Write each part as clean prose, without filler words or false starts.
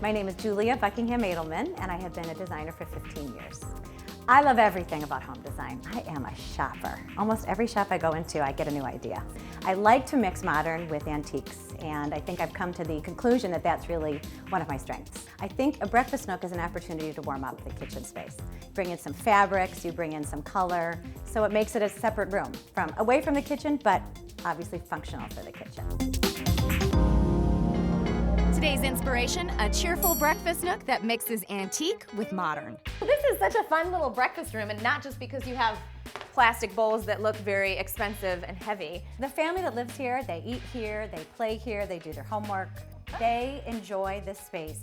My name is Julia Buckingham Edelmann, and I have been a designer for 15 years. I love everything about home design. I am a shopper. Almost every shop I go into, I get a new idea. I like to mix modern with antiques, and I think I've come to the conclusion that that's really one of my strengths. I think a breakfast nook is an opportunity to warm up the kitchen space. Bring in some fabrics, you bring in some color, so it makes it a separate room, away from the kitchen, but obviously functional for the kitchen. Today's inspiration, a cheerful breakfast nook that mixes antique with modern. This is such a fun little breakfast room, and not just because you have plastic bowls that look very expensive and heavy. The family that lives here, they eat here, they play here, they do their homework. They enjoy this space.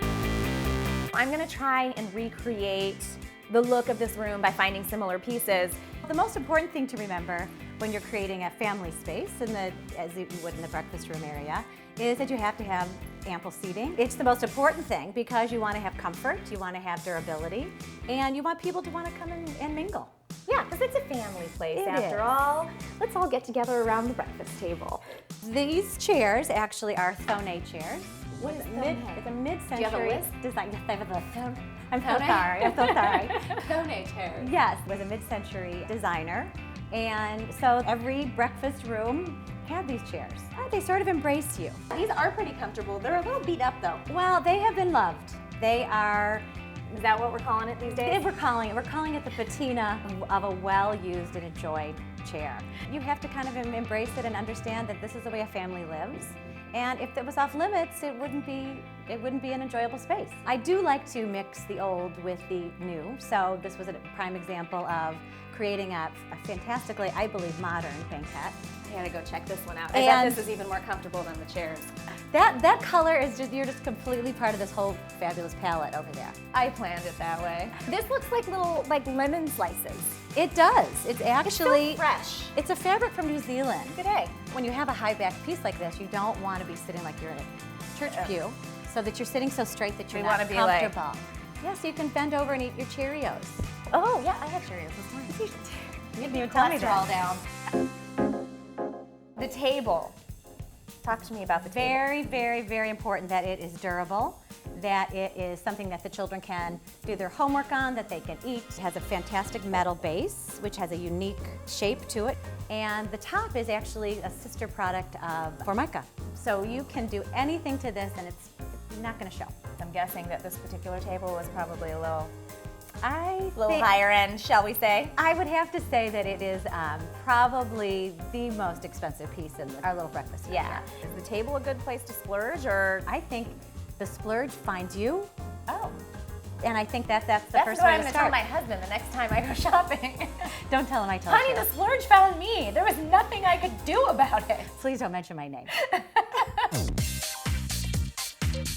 I'm gonna try and recreate the look of this room by finding similar pieces. The most important thing to remember when you're creating a family space, as you would in the breakfast room area, is that you have to have ample seating. It's the most important thing because you want to have comfort, you want to have durability, and you want people to want to come in and mingle. Yeah, because it's a family place after all. Let's all get together around the breakfast table. These chairs actually are Thone chairs. What is It's a mid-century Do you have a list? design. Yes, I have a list. I'm so Thone? sorry. I'm so sorry. Thone chairs. Yes, was a mid-century designer, and so every breakfast room had these chairs. They sort of embrace you. These are pretty comfortable. They're a little beat up though. Well, they have been loved. They are. Is that what we're calling it these days? We're calling it the patina of a well-used and enjoyed chair. You have to kind of embrace it and understand that this is the way a family lives. And if it was off limits, it wouldn't be an enjoyable space. I do like to mix the old with the new. So this was a prime example of creating a fantastically, I believe, modern banquette. I gotta go check this one out. I bet this is even more comfortable than the chairs. That color is you're just completely part of this whole fabulous palette over there. I planned it that way. This looks like little lemon slices. It does. It's actually so fresh. It's a fabric from New Zealand. Good day. When you have a high back piece like this, you don't want to be sitting like you're in a church pew, so that you're sitting so straight that you're not comfortable. Yeah, so you can bend over and eat your Cheerios. Oh yeah, I had Cheerios this morning. You didn't even tell me that. All down. The table. Talk to me about the table. Very, very, very important that it is durable, that it is something that the children can do their homework on, that they can eat. It has a fantastic metal base, which has a unique shape to it. And the top is actually a sister product of Formica. So you can do anything to this and it's not gonna show. I'm guessing that this particular table was probably a little think higher end, shall we say? I would have to say that it is probably the most expensive piece in our little breakfast room. Yeah. Is the table a good place to splurge, or? I think the splurge finds you. Oh. And I think that's the first way to start. That's what I'm going to tell my husband the next time I go shopping. Don't tell him I told Honey, you. the splurge found me. There was nothing I could do about it. Please don't mention my name.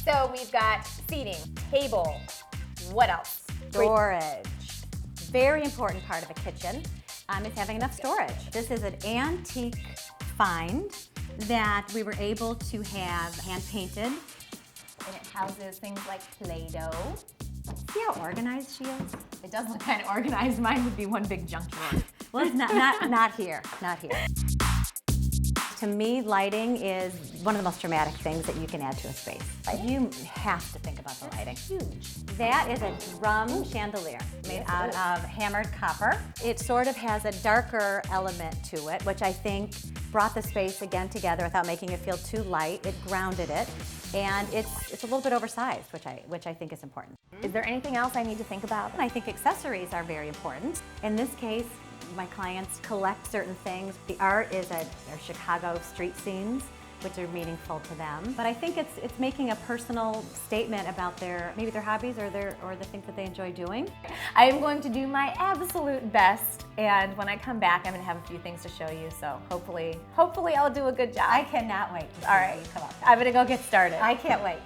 So we've got seating, table, what else? Storage. Very important part of a kitchen is having enough storage. This is an antique find that we were able to have hand painted. And it houses things like Play-Doh. See how organized she is? It does look kind of organized. Mine would be one big junkyard. Well, it's not here, not here. To me, lighting is one of the most dramatic things that you can add to a space. You have to think about the lighting. Huge. That is a drum chandelier made out of hammered copper. It sort of has a darker element to it, which I think brought the space again together without making it feel too light. It grounded it, and it's a little bit oversized, which I think is important. Is there anything else I need to think about? And I think accessories are very important. In this case, my clients collect certain things. The art is their Chicago street scenes, which are meaningful to them. But I think it's making a personal statement about maybe their hobbies or the things that they enjoy doing. I am going to do my absolute best, and when I come back, I'm going to have a few things to show you. So hopefully I'll do a good job. I cannot wait to see All right, what you come up with. I'm going to go get started. I can't wait.